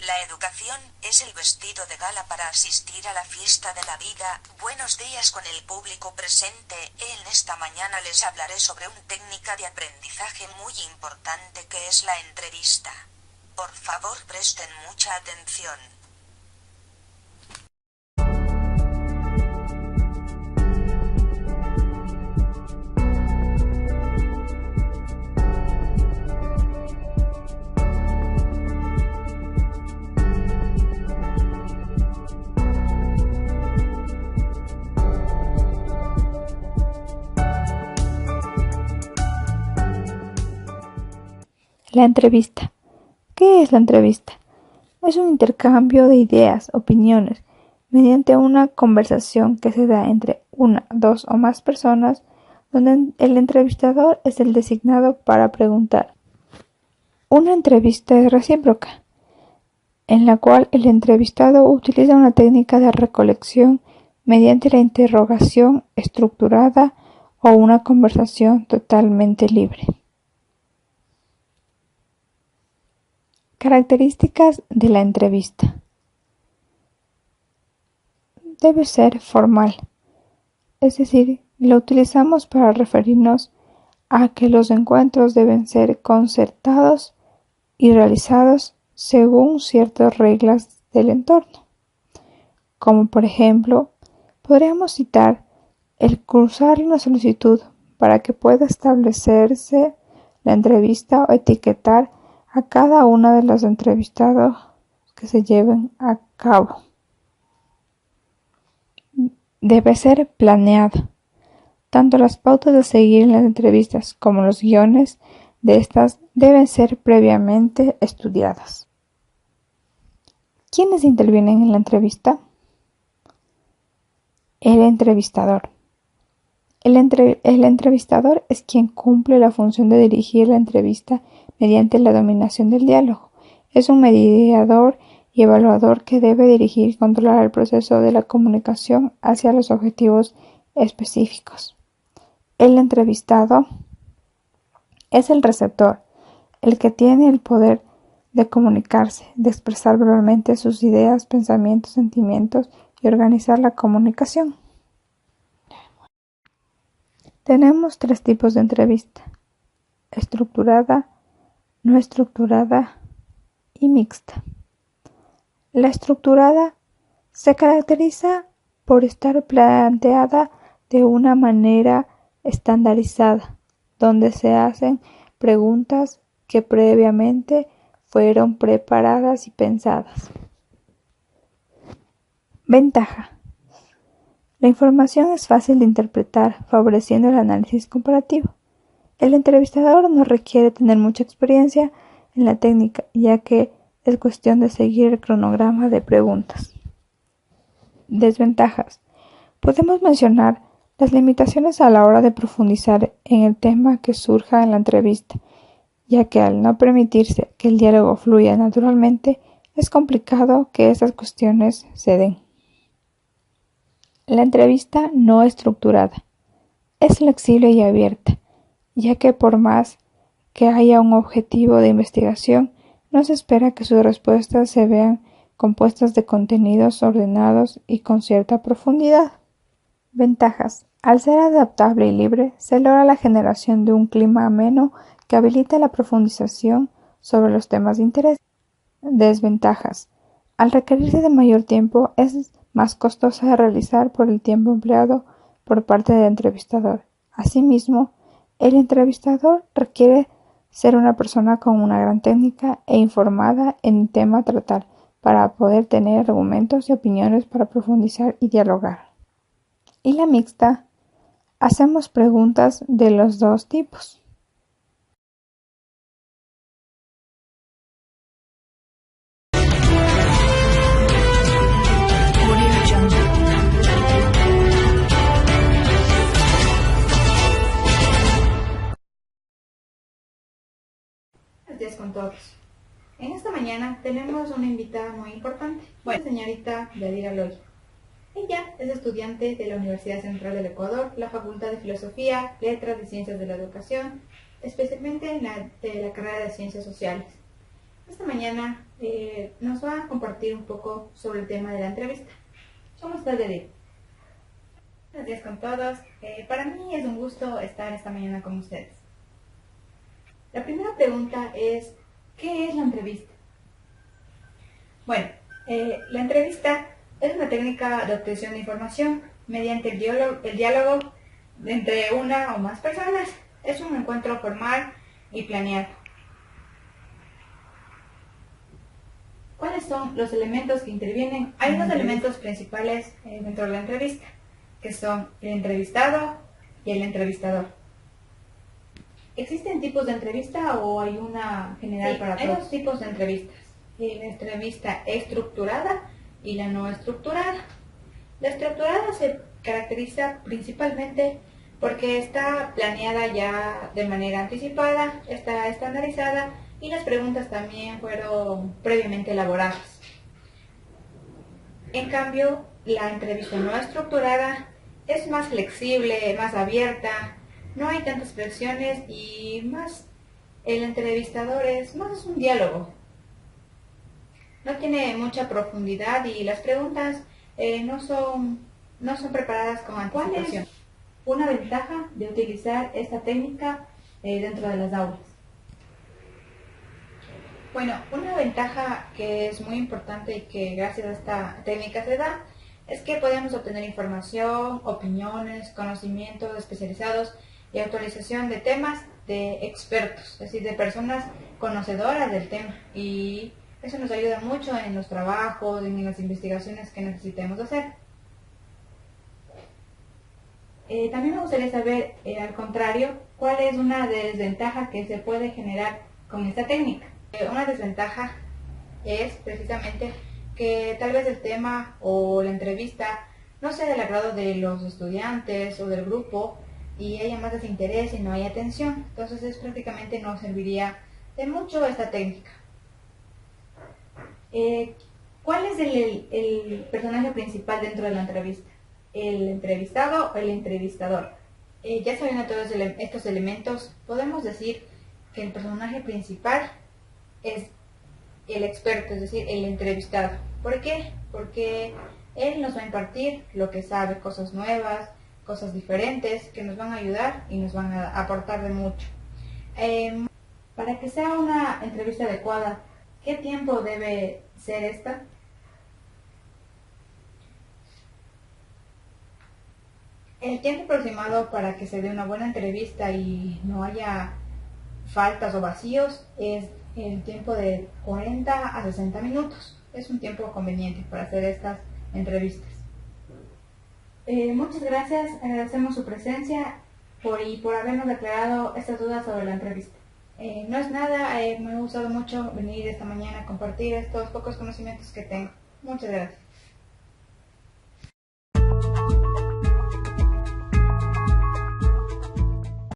La educación es el vestido de gala para asistir a la fiesta de la vida. Buenos días con el público presente. En esta mañana les hablaré sobre una técnica de aprendizaje muy importante que es la entrevista. Por favor, presten mucha atención. La entrevista. ¿Qué es la entrevista? Es un intercambio de ideas, opiniones, mediante una conversación que se da entre una, dos o más personas, donde el entrevistador es el designado para preguntar. Una entrevista es recíproca, en la cual el entrevistado utiliza una técnica de recolección mediante la interrogación estructurada o una conversación totalmente libre. Características de la entrevista. Debe ser formal, es decir, lo utilizamos para referirnos a que los encuentros deben ser concertados y realizados según ciertas reglas del entorno, como por ejemplo, podríamos citar el cursar una solicitud para que pueda establecerse la entrevista o etiquetar a cada uno de los entrevistados que se lleven a cabo. Debe ser planeado. Tanto las pautas de seguir en las entrevistas como los guiones de estas deben ser previamente estudiadas. ¿Quiénes intervienen en la entrevista? El entrevistador. El entrevistador es quien cumple la función de dirigir la entrevista mediante la dominación del diálogo. Es un mediador y evaluador que debe dirigir y controlar el proceso de la comunicación hacia los objetivos específicos. El entrevistado es el receptor, el que tiene el poder de comunicarse, de expresar verbalmente sus ideas, pensamientos, sentimientos y organizar la comunicación. Tenemos tres tipos de entrevista: estructurada, no estructurada y mixta. La estructurada se caracteriza por estar planteada de una manera estandarizada, donde se hacen preguntas que previamente fueron preparadas y pensadas. Ventaja. La información es fácil de interpretar, favoreciendo el análisis comparativo. El entrevistador no requiere tener mucha experiencia en la técnica, ya que es cuestión de seguir el cronograma de preguntas. Desventajas. Podemos mencionar las limitaciones a la hora de profundizar en el tema que surja en la entrevista, ya que al no permitirse que el diálogo fluya naturalmente, es complicado que estas cuestiones se den. La entrevista no estructurada es flexible y abierta, ya que por más que haya un objetivo de investigación, no se espera que sus respuestas se vean compuestas de contenidos ordenados y con cierta profundidad. Ventajas. Al ser adaptable y libre, se logra la generación de un clima ameno que habilita la profundización sobre los temas de interés. Desventajas. Al requerirse de mayor tiempo, es más costosa de realizar por el tiempo empleado por parte del entrevistador. Asimismo, el entrevistador requiere ser una persona con una gran técnica e informada en el tema a tratar para poder tener argumentos y opiniones para profundizar y dialogar. Y la mixta, hacemos preguntas de los dos tipos. Buenos días con todos. En esta mañana tenemos una invitada muy importante, la señorita Yadira Loy. Ella es estudiante de la Universidad Central del Ecuador, la Facultad de Filosofía, Letras y Ciencias de la Educación, especialmente de la carrera de Ciencias Sociales. Esta mañana nos va a compartir un poco sobre el tema de la entrevista. ¿Cómo estás, Edith? Buenos días con todos. Para mí es un gusto estar esta mañana con ustedes. La primera pregunta es, ¿qué es la entrevista? Bueno, la entrevista es una técnica de obtención de información mediante el diálogo entre una o más personas. Es un encuentro formal y planeado. ¿Cuáles son los elementos que intervienen? Hay dos elementos principales dentro de la entrevista, que son el entrevistado y el entrevistador. ¿Existen tipos de entrevista o hay una general para todos? Hay dos tipos de entrevistas. La entrevista estructurada y la no estructurada. La estructurada se caracteriza principalmente porque está planeada ya de manera anticipada, está estandarizada y las preguntas también fueron previamente elaboradas. En cambio, la entrevista no estructurada es más flexible, más abierta, no hay tantas presiones y más el entrevistador es más un diálogo. No tiene mucha profundidad y las preguntas no son preparadas con anticipación. ¿Cuál es una ventaja de utilizar esta técnica dentro de las aulas? Bueno, una ventaja que es muy importante y que gracias a esta técnica se da es que podemos obtener información, opiniones, conocimientos especializados y actualización de temas de expertos, es decir, de personas conocedoras del tema, y eso nos ayuda mucho en los trabajos, en las investigaciones que necesitemos hacer. También me gustaría saber, al contrario, cuál es una desventaja que se puede generar con esta técnica. Una desventaja es precisamente que tal vez el tema o la entrevista no sea del agrado de los estudiantes o del grupo y haya más desinterés y no hay atención. Entonces prácticamente no serviría de mucho esta técnica. ¿Cuál es el personaje principal dentro de la entrevista? ¿El entrevistado o el entrevistador? Ya sabiendo todos estos elementos, podemos decir que el personaje principal es el experto, es decir, el entrevistado. ¿Por qué? Porque él nos va a impartir lo que sabe, cosas nuevas, cosas diferentes que nos van a ayudar y nos van a aportar de mucho. Para que sea una entrevista adecuada, ¿qué tiempo debe ser esta? El tiempo aproximado para que se dé una buena entrevista y no haya faltas o vacíos es el tiempo de 40 a 60 minutos. Es un tiempo conveniente para hacer estas entrevistas. Muchas gracias, agradecemos su presencia y por habernos aclarado estas dudas sobre la entrevista. No es nada, me ha gustado mucho venir esta mañana a compartir estos pocos conocimientos que tengo. Muchas gracias.